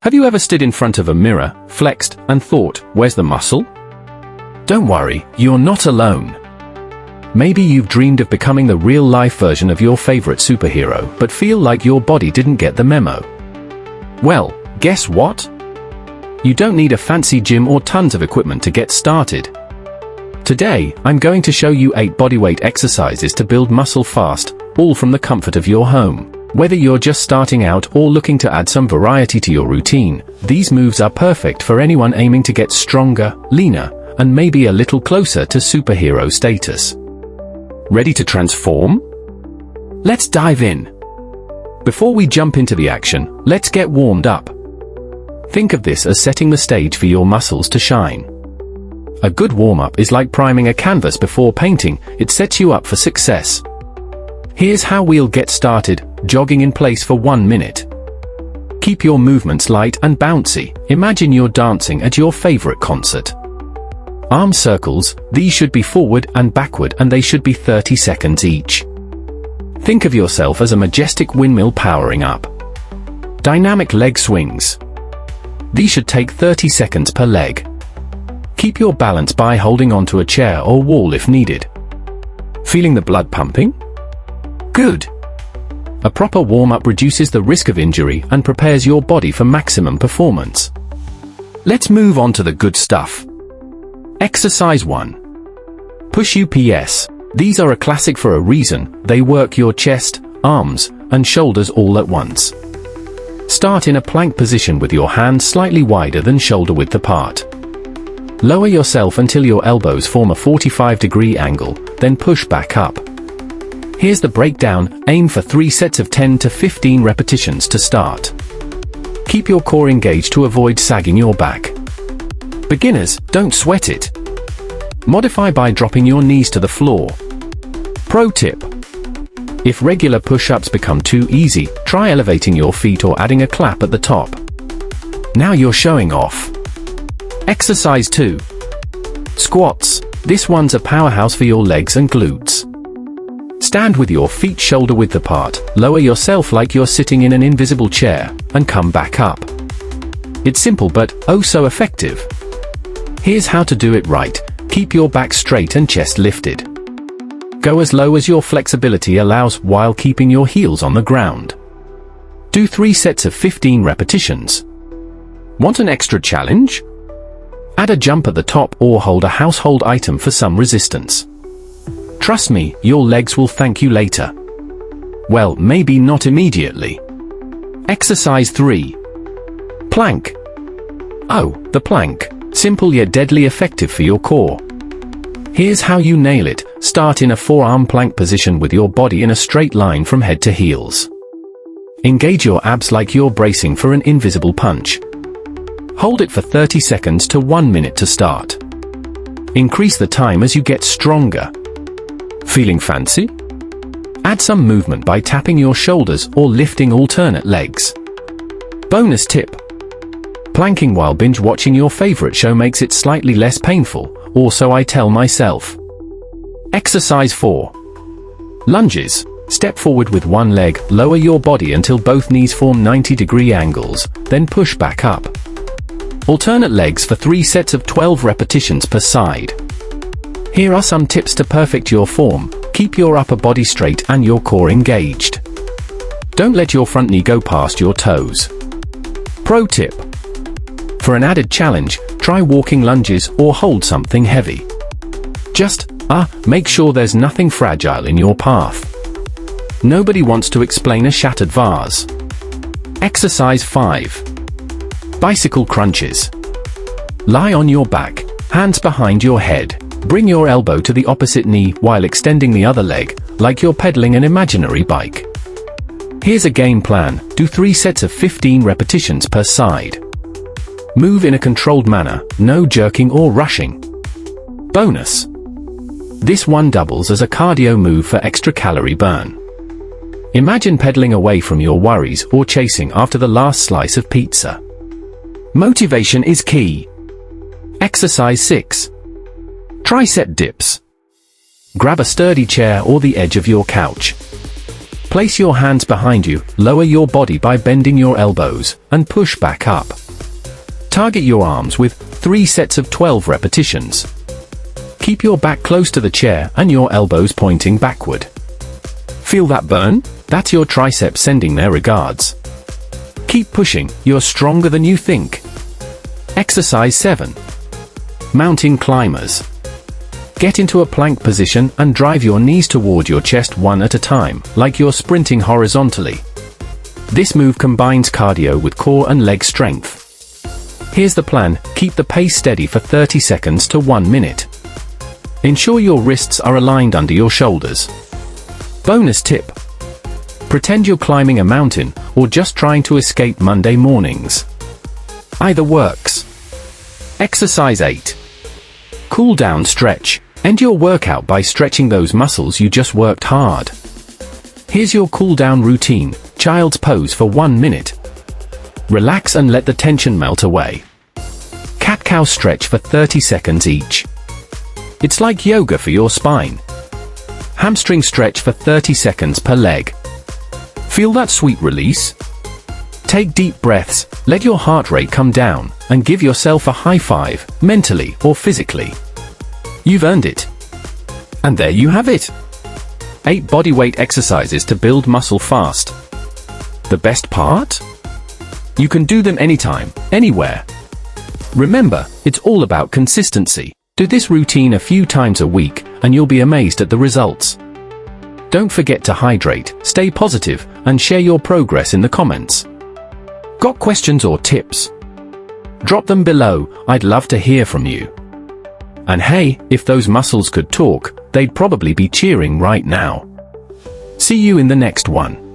Have you ever stood in front of a mirror, flexed, and thought, where's the muscle? Don't worry, you're not alone. Maybe you've dreamed of becoming the real-life version of your favorite superhero, but feel like your body didn't get the memo. Well, guess what? You don't need a fancy gym or tons of equipment to get started. Today, I'm going to show you 8 bodyweight exercises to build muscle fast, all from the comfort of your home. Whether you're just starting out or looking to add some variety to your routine, these moves are perfect for anyone aiming to get stronger, leaner, and maybe a little closer to superhero status. Ready to transform? Let's dive in. Before we jump into the action, let's get warmed up. Think of this as setting the stage for your muscles to shine. A good warm-up is like priming a canvas before painting. It sets you up for success. Here's how we'll get started, jogging in place for 1 minute. Keep your movements light and bouncy. Imagine you're dancing at your favorite concert. Arm circles, these should be forward and backward, and they should be 30 seconds each. Think of yourself as a majestic windmill powering up. Dynamic leg swings. These should take 30 seconds per leg. Keep your balance by holding onto a chair or wall if needed. Feeling the blood pumping? Good. A proper warm-up reduces the risk of injury and prepares your body for maximum performance. Let's move on to the good stuff. Exercise 1. Push UPS. These are a classic for a reason. They work your chest, arms, and shoulders all at once. Start in a plank position with your hands slightly wider than shoulder width apart. Lower yourself until your elbows form a 45-degree angle, then push back up. Here's the breakdown. Aim for 3 sets of 10 to 15 repetitions to start. Keep your core engaged to avoid sagging your back. Beginners, don't sweat it. Modify by dropping your knees to the floor. Pro tip: if regular push-ups become too easy, try elevating your feet or adding a clap at the top. Now you're showing off. Exercise 2. Squats. This one's a powerhouse for your legs and glutes. Stand with your feet shoulder width apart, lower yourself like you're sitting in an invisible chair, and come back up. It's simple but oh so effective. Here's how to do it right. Keep your back straight and chest lifted. Go as low as your flexibility allows while keeping your heels on the ground. Do 3 sets of 15 repetitions. Want an extra challenge? Add a jump at the top or hold a household item for some resistance. Trust me, your legs will thank you later. Well, maybe not immediately. Exercise 3. Plank. Oh, the plank. Simple yet deadly effective for your core. Here's how you nail it. Start in a forearm plank position with your body in a straight line from head to heels. Engage your abs like you're bracing for an invisible punch. Hold it for 30 seconds to 1 minute to start. Increase the time as you get stronger. Feeling fancy? Add some movement by tapping your shoulders or lifting alternate legs. Bonus tip: planking while binge watching your favorite show makes it slightly less painful, or so I tell myself. Exercise 4. Lunges. Step forward with one leg, lower your body until both knees form 90-degree angles, then push back up. Alternate legs for 3 sets of 12 repetitions per side. Here are some tips to perfect your form. Keep your upper body straight and your core engaged. Don't let your front knee go past your toes. Pro tip: for an added challenge, try walking lunges or hold something heavy. Just, make sure there's nothing fragile in your path. Nobody wants to explain a shattered vase. Exercise 5. Bicycle crunches. Lie on your back, hands behind your head. Bring your elbow to the opposite knee while extending the other leg, like you're pedaling an imaginary bike. Here's a game plan. Do 3 sets of 15 repetitions per side. Move in a controlled manner, no jerking or rushing. Bonus: this one doubles as a cardio move for extra calorie burn. Imagine pedaling away from your worries or chasing after the last slice of pizza. Motivation is key. Exercise 6. Tricep dips. Grab a sturdy chair or the edge of your couch. Place your hands behind you, lower your body by bending your elbows, and push back up. Target your arms with 3 sets of 12 repetitions. Keep your back close to the chair and your elbows pointing backward. Feel that burn? That's your triceps sending their regards. Keep pushing, you're stronger than you think. Exercise 7. Mountain climbers. Get into a plank position and drive your knees toward your chest one at a time, like you're sprinting horizontally. This move combines cardio with core and leg strength. Here's the plan: keep the pace steady for 30 seconds to 1 minute. Ensure your wrists are aligned under your shoulders. Bonus tip: pretend you're climbing a mountain or just trying to escape Monday mornings. Either works. Exercise 8. Cool down stretch. End your workout by stretching those muscles you just worked hard. Here's your cool down routine: child's pose for 1 minute. Relax and let the tension melt away. Cat-cow stretch for 30 seconds each. It's like yoga for your spine. Hamstring stretch for 30 seconds per leg. Feel that sweet release? Take deep breaths, let your heart rate come down, and give yourself a high five, mentally or physically. You've earned it. And there you have it. 8 bodyweight exercises to build muscle fast. The best part? You can do them anytime, anywhere. Remember, it's all about consistency. Do this routine a few times a week, and you'll be amazed at the results. Don't forget to hydrate, stay positive, and share your progress in the comments. Got questions or tips? Drop them below, I'd love to hear from you. And hey, if those muscles could talk, they'd probably be cheering right now. See you in the next one.